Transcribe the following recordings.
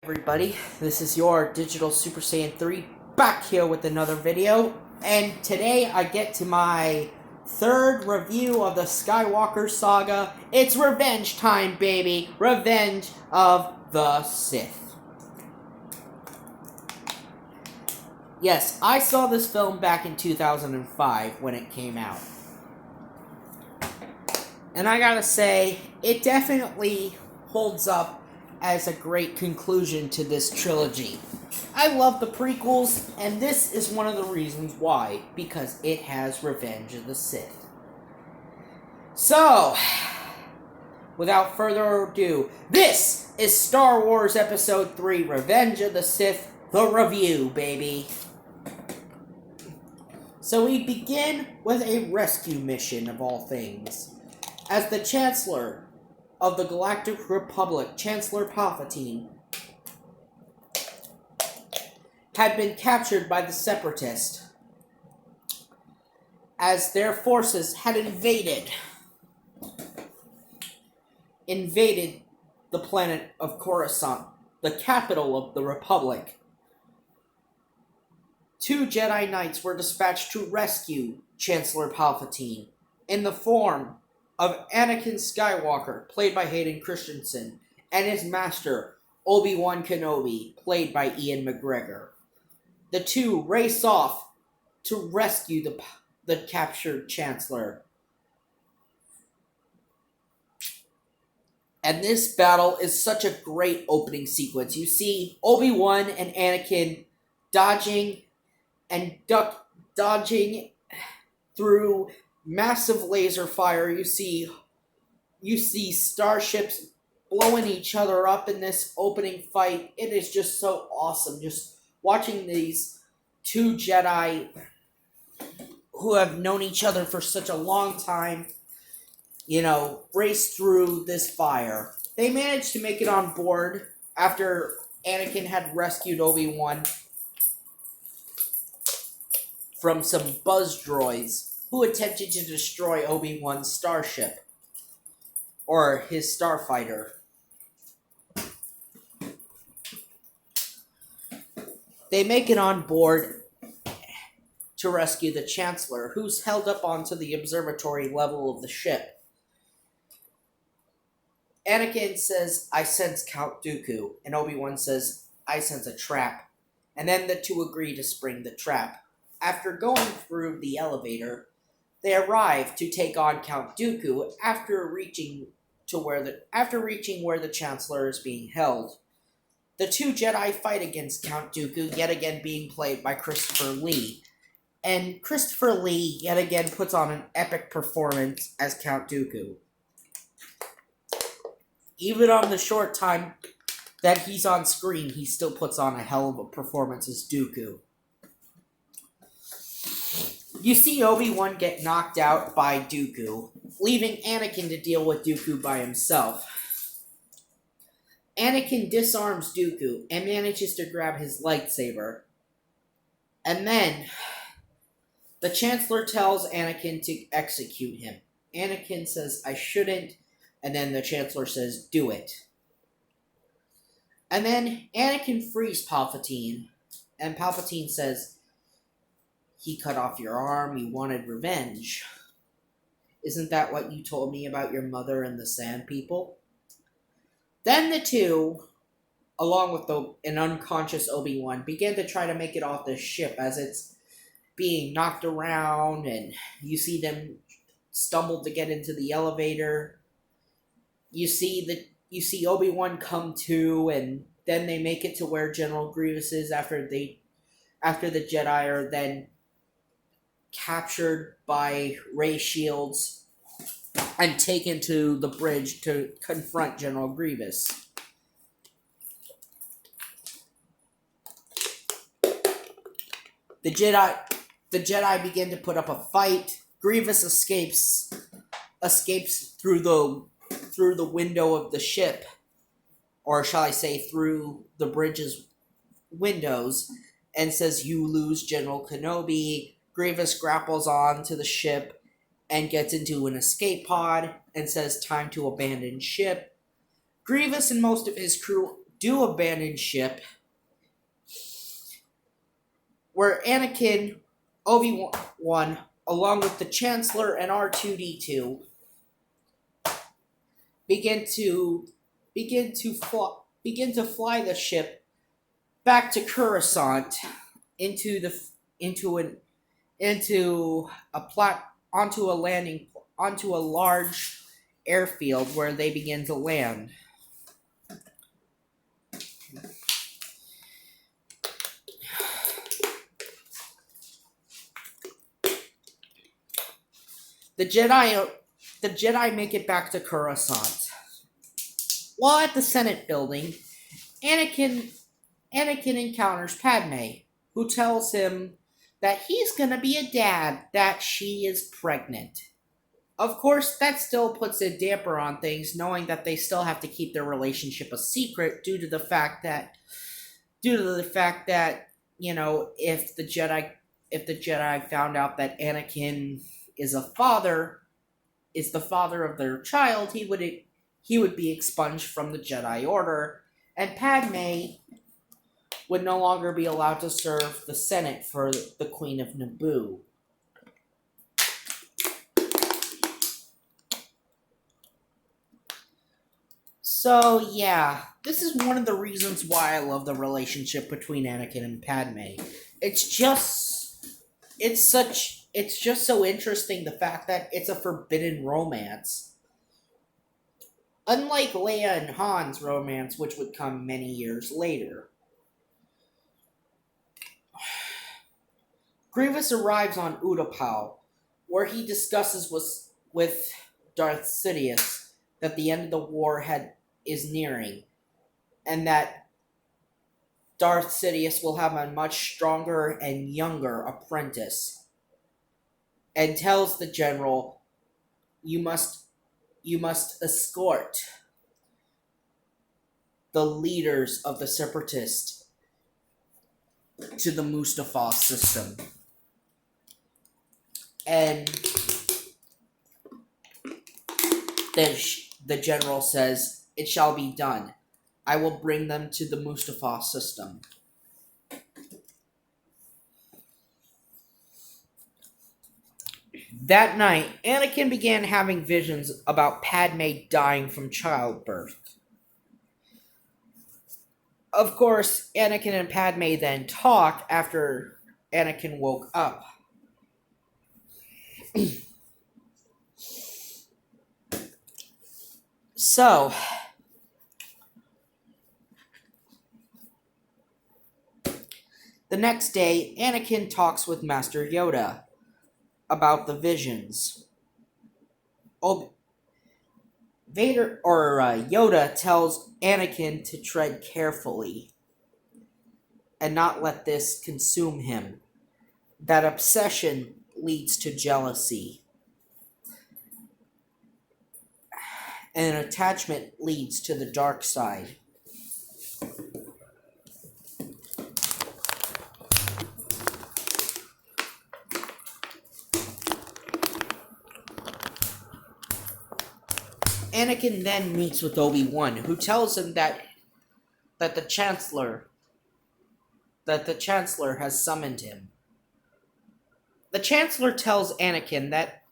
Everybody, this is your Digital Super Saiyan 3 back here with another video, and today I get to my third review of the Skywalker saga. It's revenge time, baby! Revenge of the Sith. Yes, I saw this film back in 2005 when it came out. And I gotta say, it definitely holds up as a great conclusion to this trilogy. I love the prequels, and this is one of the reasons why, because it has Revenge of the Sith. So, without further ado, this is Star Wars Episode 3, Revenge of the Sith, the review, baby. So we begin with a rescue mission of all things. As the Chancellor of the Galactic Republic, Chancellor Palpatine, had been captured by the Separatists as their forces had invaded the planet of Coruscant, the capital of the Republic. Two Jedi Knights were dispatched to rescue Chancellor Palpatine in the form of Anakin Skywalker, played by Hayden Christensen, and his master, Obi-Wan Kenobi, played by Ian McGregor. The two race off to rescue the captured Chancellor. And this battle is such a great opening sequence. You see Obi-Wan and Anakin dodging through massive laser fire. You see starships blowing each other up in this opening fight. It is just so awesome. Just watching these two Jedi who have known each other for such a long time, race through this fire. They managed to make it on board after Anakin had rescued Obi-Wan from some buzz droids who attempted to destroy Obi-Wan's starship, or his starfighter. They make it on board to rescue the Chancellor, who's held up onto the observatory level of the ship. Anakin says, "I sense Count Dooku," and Obi-Wan says, "I sense a trap." And then the two agree to spring the trap. After going through the elevator, they arrive to take on Count Dooku after reaching where the Chancellor is being held. The two Jedi fight against Count Dooku, yet again being played by Christopher Lee. And Christopher Lee yet again puts on an epic performance as Count Dooku. Even on the short time that he's on screen, he still puts on a hell of a performance as Dooku. You see Obi-Wan get knocked out by Dooku, leaving Anakin to deal with Dooku by himself. Anakin disarms Dooku and manages to grab his lightsaber. And then, the Chancellor tells Anakin to execute him. Anakin says, "I shouldn't," and then the Chancellor says, "Do it." And then Anakin frees Palpatine, and Palpatine says, "He cut off your arm, you wanted revenge. Isn't that what you told me about your mother and the Sand People?" Then the two, along with an unconscious Obi-Wan, begin to try to make it off the ship as it's being knocked around, and you see them stumble to get into the elevator. You see Obi-Wan come to, and then they make it to where General Grievous is after the Jedi are then captured by ray shields and taken to the bridge to confront General Grievous. The Jedi begin to put up a fight. Grievous escapes through the window of the ship, or shall I say through the bridge's windows, and says, "You lose, General Kenobi." Grievous grapples on to the ship and gets into an escape pod and says, "Time to abandon ship." Grievous and most of his crew do abandon ship, where Anakin, Obi-Wan, along with the Chancellor and R2-D2, begin to fly the ship back to Coruscant onto a large airfield where they begin to land. The Jedi make it back to Coruscant. While at the Senate building, Anakin encounters Padme, who tells him that he's gonna be a dad, that she is pregnant. Of course, that still puts a damper on things, knowing that they still have to keep their relationship a secret due to the fact that, you know, if the Jedi found out that Anakin is the father of their child, he would be expunged from the Jedi Order, and Padme would no longer be allowed to serve the Senate for the Queen of Naboo. So yeah, this is one of the reasons why I love the relationship between Anakin and Padme. It's just so interesting, the fact that it's a forbidden romance. Unlike Leia and Han's romance, which would come many years later. Grievous arrives on Utapau, where he discusses with Darth Sidious that the end of the war is nearing, and that Darth Sidious will have a much stronger and younger apprentice, and tells the general, you must escort the leaders of the Separatists to the Mustafar system. And then the general says, "It shall be done. I will bring them to the Mustafar system." That night, Anakin began having visions about Padme dying from childbirth. Of course, Anakin and Padme then talk after Anakin woke up. So, the next day, Anakin talks with Master Yoda about the visions. Yoda tells Anakin to tread carefully and not let this consume him. That obsession leads to jealousy, and attachment leads to the dark side. Anakin then meets with Obi-Wan, who tells him that the Chancellor has summoned him. The Chancellor tells Anakin that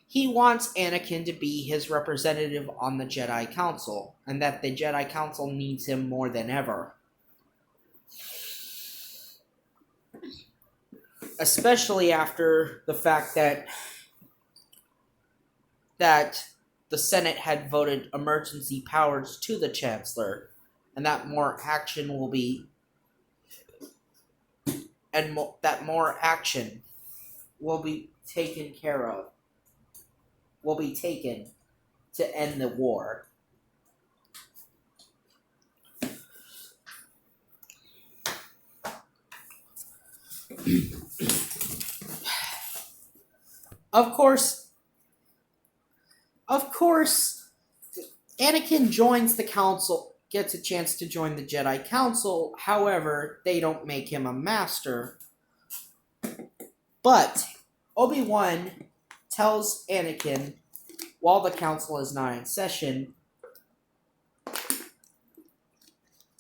he wants Anakin to be his representative on the Jedi Council, and that the Jedi Council needs him more than ever. Especially after the fact that the Senate had voted emergency powers to the Chancellor, and that more action will be taken care of, will be taken to end the war. Of course, Anakin joins the council, gets a chance to join the Jedi Council. However, they don't make him a master. But Obi-Wan tells Anakin, while the council is not in session,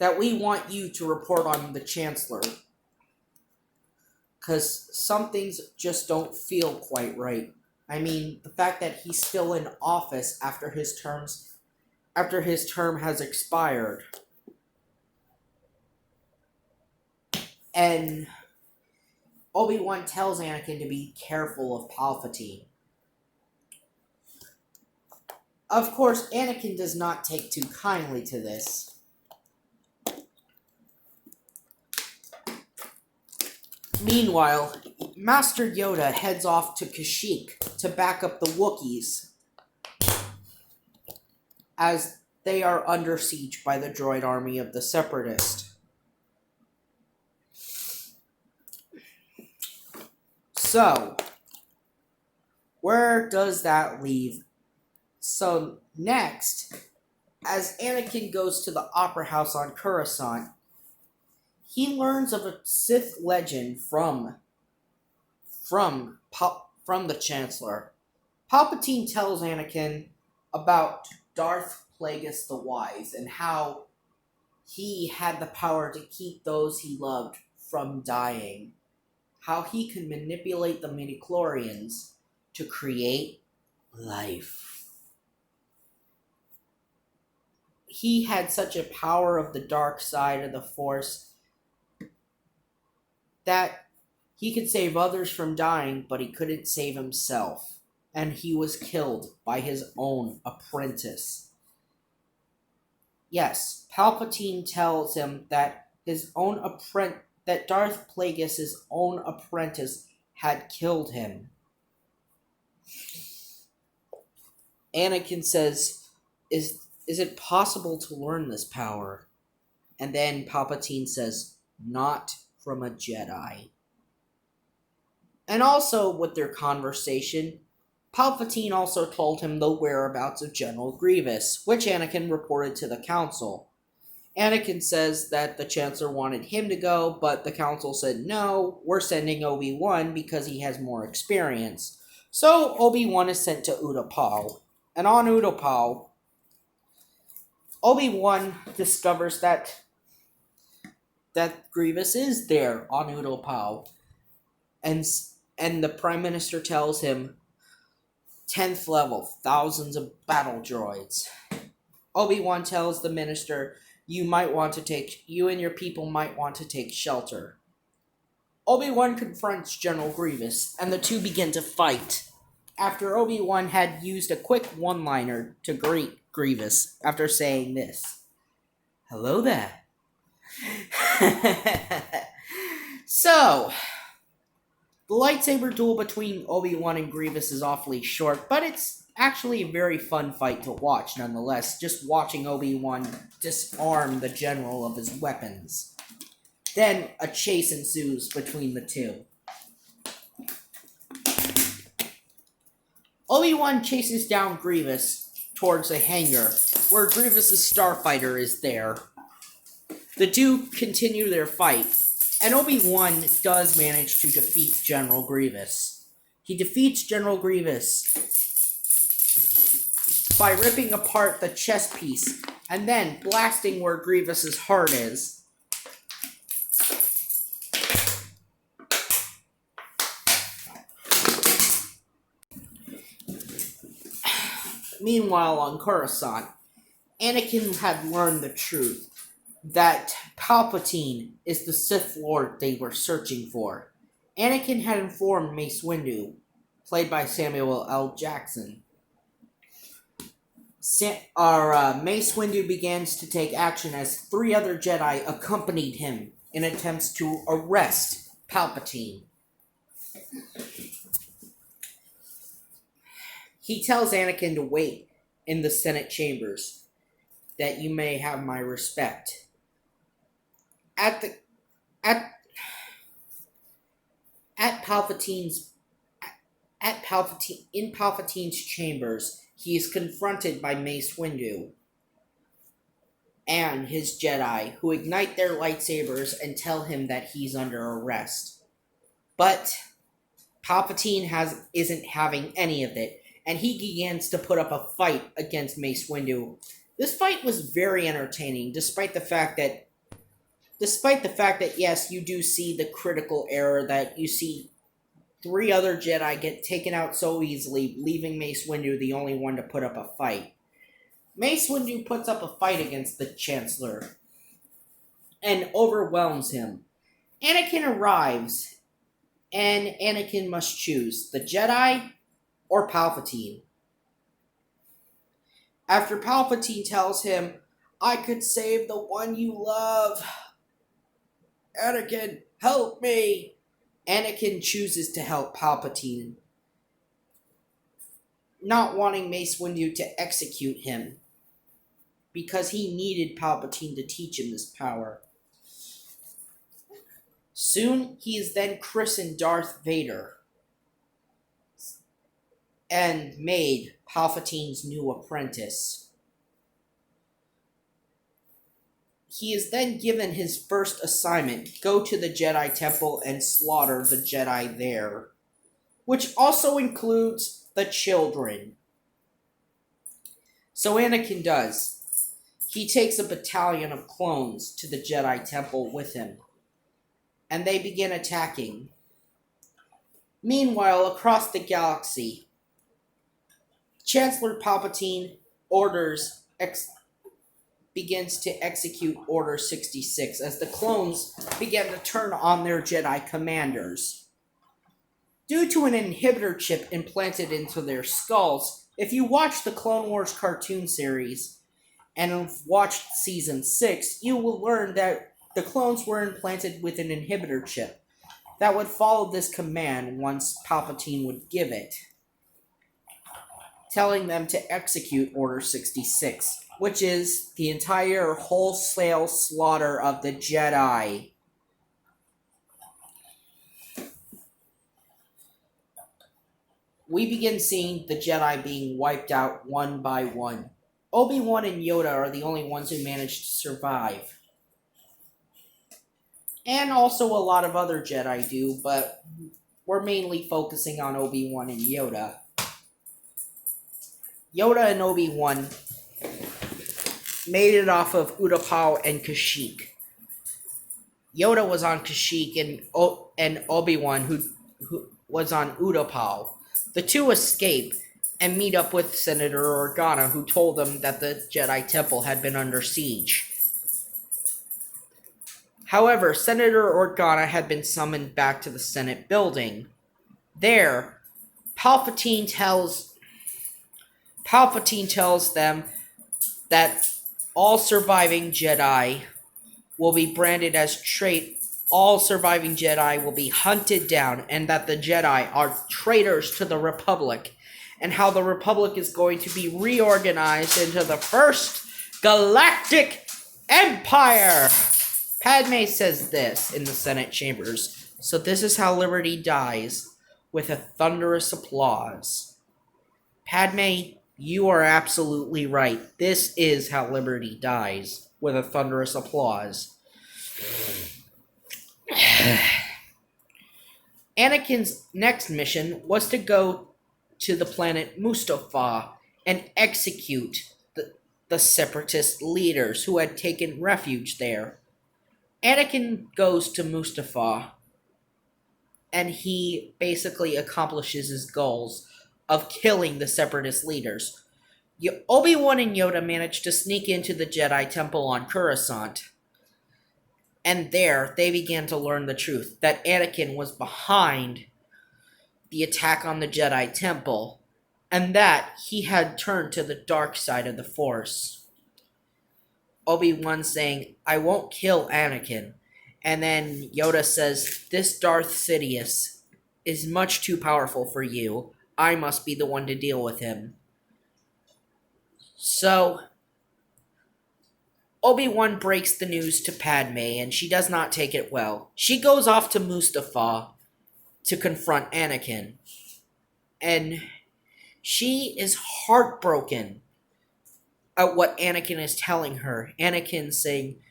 that we want you to report on the Chancellor. Because some things just don't feel quite right. I mean, the fact that he's still in office after his term has expired. And Obi-Wan tells Anakin to be careful of Palpatine. Of course, Anakin does not take too kindly to this. Meanwhile, Master Yoda heads off to Kashyyyk to back up the Wookiees as they are under siege by the droid army of the Separatist. So, where does that leave? So, next, as Anakin goes to the Opera House on Coruscant, he learns of a Sith legend from the Chancellor. Palpatine tells Anakin about Darth Plagueis the Wise and how he had the power to keep those he loved from dying. How he could manipulate the midichlorians to create life. He had such a power of the dark side of the Force that he could save others from dying, but he couldn't save himself. And he was killed by his own apprentice. Yes, Palpatine tells him that that Darth Plagueis' own apprentice had killed him. Anakin says, Is it possible to learn this power? And then Palpatine says, not from a Jedi. And also, with their conversation, Palpatine also told him the whereabouts of General Grievous, which Anakin reported to the Council. Anakin says that the Chancellor wanted him to go, but the Council said, no, we're sending Obi-Wan because he has more experience. So, Obi-Wan is sent to Utapau. And on Utapau, Obi-Wan discovers that Grievous is there on Utapau. And the Prime Minister tells him, 10th level, thousands of battle droids. Obi-Wan tells the minister, you and your people might want to take shelter. Obi-Wan confronts General Grievous, and the two begin to fight. After Obi-Wan had used a quick one-liner to greet Grievous after saying this. Hello there. So, the lightsaber duel between Obi-Wan and Grievous is awfully short, but it's actually a very fun fight to watch nonetheless, just watching Obi-Wan disarm the general of his weapons. Then a chase ensues between the two. Obi-Wan chases down Grievous towards a hangar, where Grievous' starfighter is there. The two continue their fight, and Obi-Wan does manage to defeat General Grievous. He defeats General Grievous by ripping apart the chest piece, and then blasting where Grievous' heart is. Meanwhile, on Coruscant, Anakin had learned the truth that Palpatine is the Sith Lord they were searching for. Anakin had informed Mace Windu, played by Samuel L. Jackson. Mace Windu begins to take action as 3 other Jedi accompanied him in attempts to arrest Palpatine. He tells Anakin to wait in the Senate chambers, that you may have my respect. In Palpatine's chambers, he is confronted by Mace Windu and his Jedi, who ignite their lightsabers and tell him that he's under arrest. But Palpatine isn't having any of it, and he begins to put up a fight against Mace Windu. This fight was very entertaining, despite the fact that despite the fact that, yes, you do see the critical error that you see 3 other Jedi get taken out so easily, leaving Mace Windu the only one to put up a fight. Mace Windu puts up a fight against the Chancellor and overwhelms him. Anakin arrives, and Anakin must choose the Jedi or Palpatine. After Palpatine tells him, "I could save the one you love. Anakin, help me!" Anakin chooses to help Palpatine, not wanting Mace Windu to execute him, because he needed Palpatine to teach him this power. Soon, he is then christened Darth Vader and made Palpatine's new apprentice. He is then given his first assignment, go to the Jedi Temple and slaughter the Jedi there, which also includes the children. So Anakin does. He takes a battalion of clones to the Jedi Temple with him, and they begin attacking. Meanwhile, across the galaxy, Chancellor Palpatine begins to execute Order 66 as the clones begin to turn on their Jedi commanders. Due to an inhibitor chip implanted into their skulls, if you watch the Clone Wars cartoon series and have watched Season 6, you will learn that the clones were implanted with an inhibitor chip that would follow this command once Palpatine would give it, telling them to execute Order 66, which is the entire wholesale slaughter of the Jedi. We begin seeing the Jedi being wiped out one by one. ObiWan and Yoda are the only ones who managed to survive. And also a lot of other Jedi do, but we're mainly focusing on Obi-Wan and Yoda. Yoda and Obi-Wan made it off of Utapau and Kashyyyk. Yoda was on Kashyyyk and Obi-Wan who was on Utapau. The two escape and meet up with Senator Organa, who told them that the Jedi Temple had been under siege. However, Senator Organa had been summoned back to the Senate building. There, Palpatine tells them that all surviving Jedi will be branded as all surviving Jedi will be hunted down, and that the Jedi are traitors to the Republic, and how the Republic is going to be reorganized into the first galactic empire. Padme says this in the Senate chambers. So this is how liberty dies, with a thunderous applause. Padme, you are absolutely right. This is how liberty dies, with a thunderous applause. Anakin's next mission was to go to the planet Mustafar and execute the separatist leaders who had taken refuge there. Anakin goes to Mustafar, and he basically accomplishes his goals of killing the separatist leaders. Obi-Wan and Yoda managed to sneak into the Jedi Temple on Coruscant, and there they began to learn the truth, that Anakin was behind the attack on the Jedi Temple, and that he had turned to the dark side of the Force. Obi-Wan saying, "I won't kill Anakin." And then Yoda says, "This Darth Sidious is much too powerful for you. I must be the one to deal with him." So, Obi-Wan breaks the news to Padme, and she does not take it well. She goes off to Mustafar to confront Anakin, and she is heartbroken at what Anakin is telling her. Anakin saying,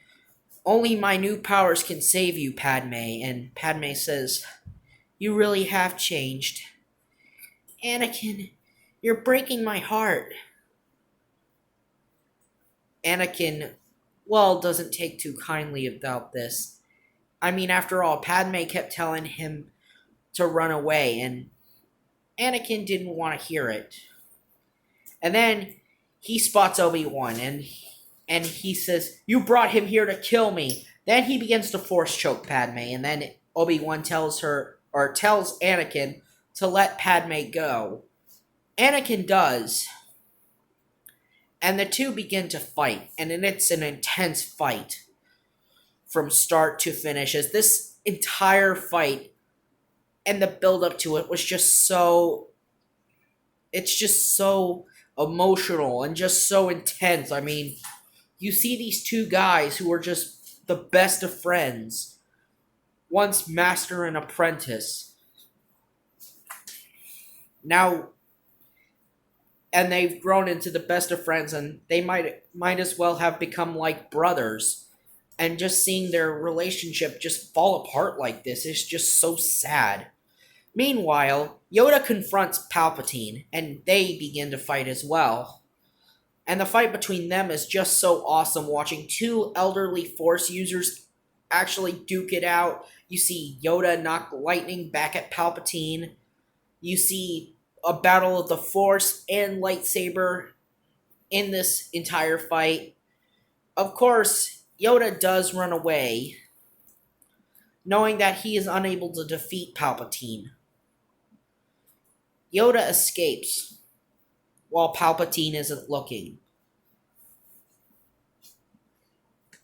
"Only my new powers can save you, Padme." And Padme says, "You really have changed. Anakin, you're breaking my heart." Anakin doesn't take too kindly about this. I mean, after all, Padme kept telling him to run away, and Anakin didn't want to hear it. And then he spots Obi-Wan, and he says, "You brought him here to kill me." Then he begins to force choke Padme, and then Obi-Wan tells Anakin to let Padme go. Anakin does. And the two begin to fight, and it's an intense fight from start to finish, as this entire fight and the build up to it was just so emotional and just so intense. I mean, you see these two guys who are just the best of friends, once master and apprentice. Now, and they've grown into the best of friends, and they might as well have become like brothers. And just seeing their relationship just fall apart like this is just so sad. Meanwhile, Yoda confronts Palpatine, and they begin to fight as well. And the fight between them is just so awesome, watching two elderly Force users actually duke it out. You see Yoda knock lightning back at Palpatine. You see a battle of the Force and lightsaber in this entire fight. Of course, Yoda does run away, knowing that he is unable to defeat Palpatine. Yoda escapes, while Palpatine isn't looking.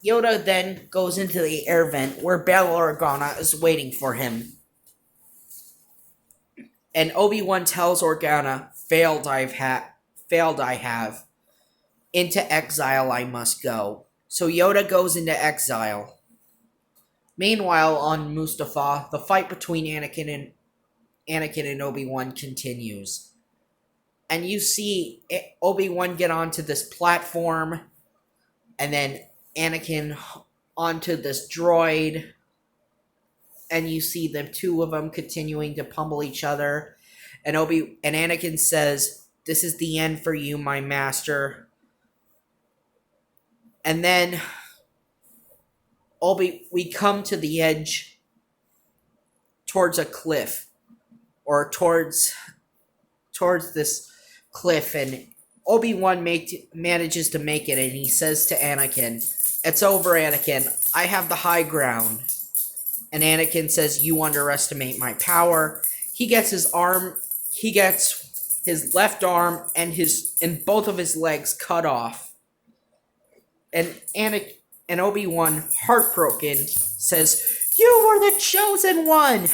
Yoda then goes into the air vent, where Bail Organa is waiting for him. And Obi-Wan tells Organa, failed I have. Into exile I must go. So Yoda goes into exile. Meanwhile, on Mustafar, the fight between Anakin and Obi-Wan continues. And you see Obi-Wan get onto this platform, and then Anakin onto this droid. And you see the two of them continuing to pummel each other. And Anakin says, "This is the end for you, my master." And then we come to the edge towards a cliff, or towards this cliff, and Obi-Wan manages to make it, and he says to Anakin, "It's over, Anakin. I have the high ground." And Anakin says, "You underestimate my power." He gets his left arm and both of his legs cut off. And Obi-Wan, heartbroken, says, "You were the chosen one.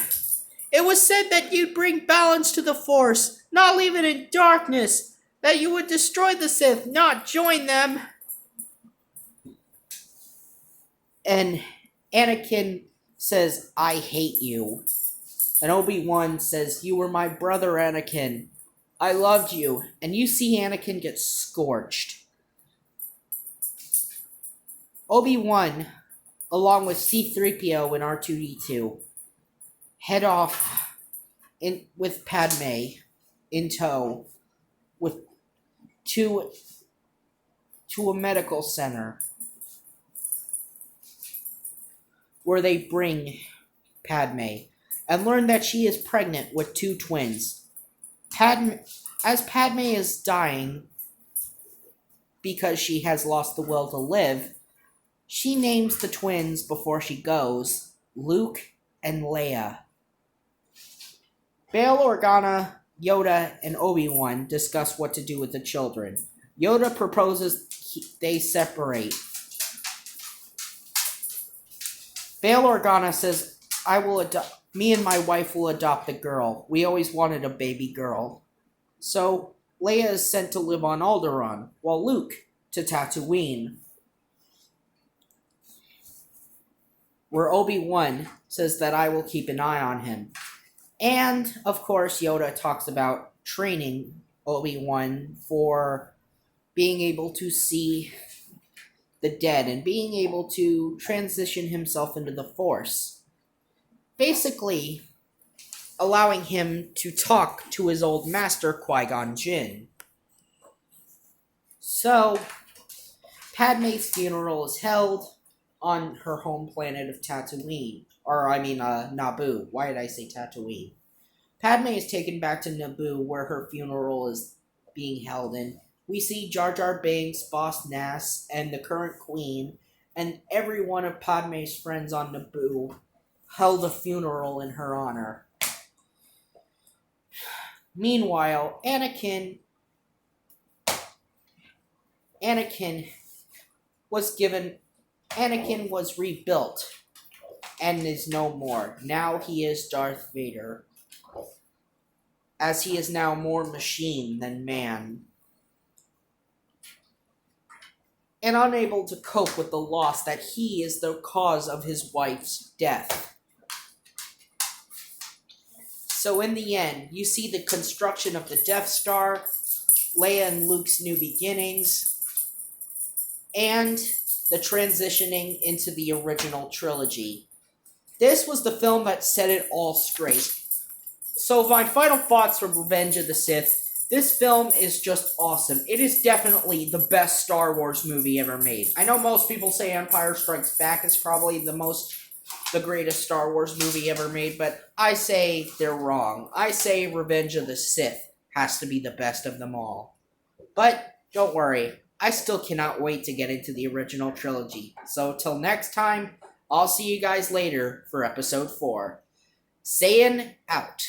It was said that you'd bring balance to the Force, not leave it in darkness, that you would destroy the Sith, not join them." And Anakin says, "I hate you." And Obi-Wan says, "You were my brother, Anakin. I loved you." And you see Anakin get scorched. Obi-Wan, along with C-3PO and R2-D2, head off with Padme in tow to a medical center, where they bring Padme and learn that she is pregnant with two twins. As Padme is dying because she has lost the will to live, she names the twins before she goes, Luke and Leia. Bail Organa, Yoda, and Obi-Wan discuss what to do with the children. Yoda proposes they separate. Bail Organa says, me and my wife will adopt a girl. We always wanted a baby girl." So Leia is sent to live on Alderaan, while Luke to Tatooine, where Obi-Wan says that I will keep an eye on him. And, of course, Yoda talks about training Obi-Wan for being able to see the dead and being able to transition himself into the Force. Basically, allowing him to talk to his old master, Qui-Gon Jinn. So, Padme's funeral is held on her home planet of Tatooine. Naboo. Why did I say Tatooine? Padme is taken back to Naboo, where her funeral is being held, and we see Jar Jar Binks, Boss Nass, and the current Queen, and every one of Padme's friends on Naboo held a funeral in her honor. Meanwhile, Anakin was rebuilt and is no more. Now he is Darth Vader, as he is now more machine than man, and unable to cope with the loss that he is the cause of his wife's death. So in the end, you see the construction of the Death Star, Leia and Luke's new beginnings, and the transitioning into the original trilogy. This was the film that set it all straight. So my final thoughts from Revenge of the Sith. This film is just awesome. It is definitely the best Star Wars movie ever made. I know most people say Empire Strikes Back is probably the greatest Star Wars movie ever made, but I say they're wrong. I say Revenge of the Sith has to be the best of them all. But don't worry, I still cannot wait to get into the original trilogy. So till next time, I'll see you guys later for episode 4. Saiyan out.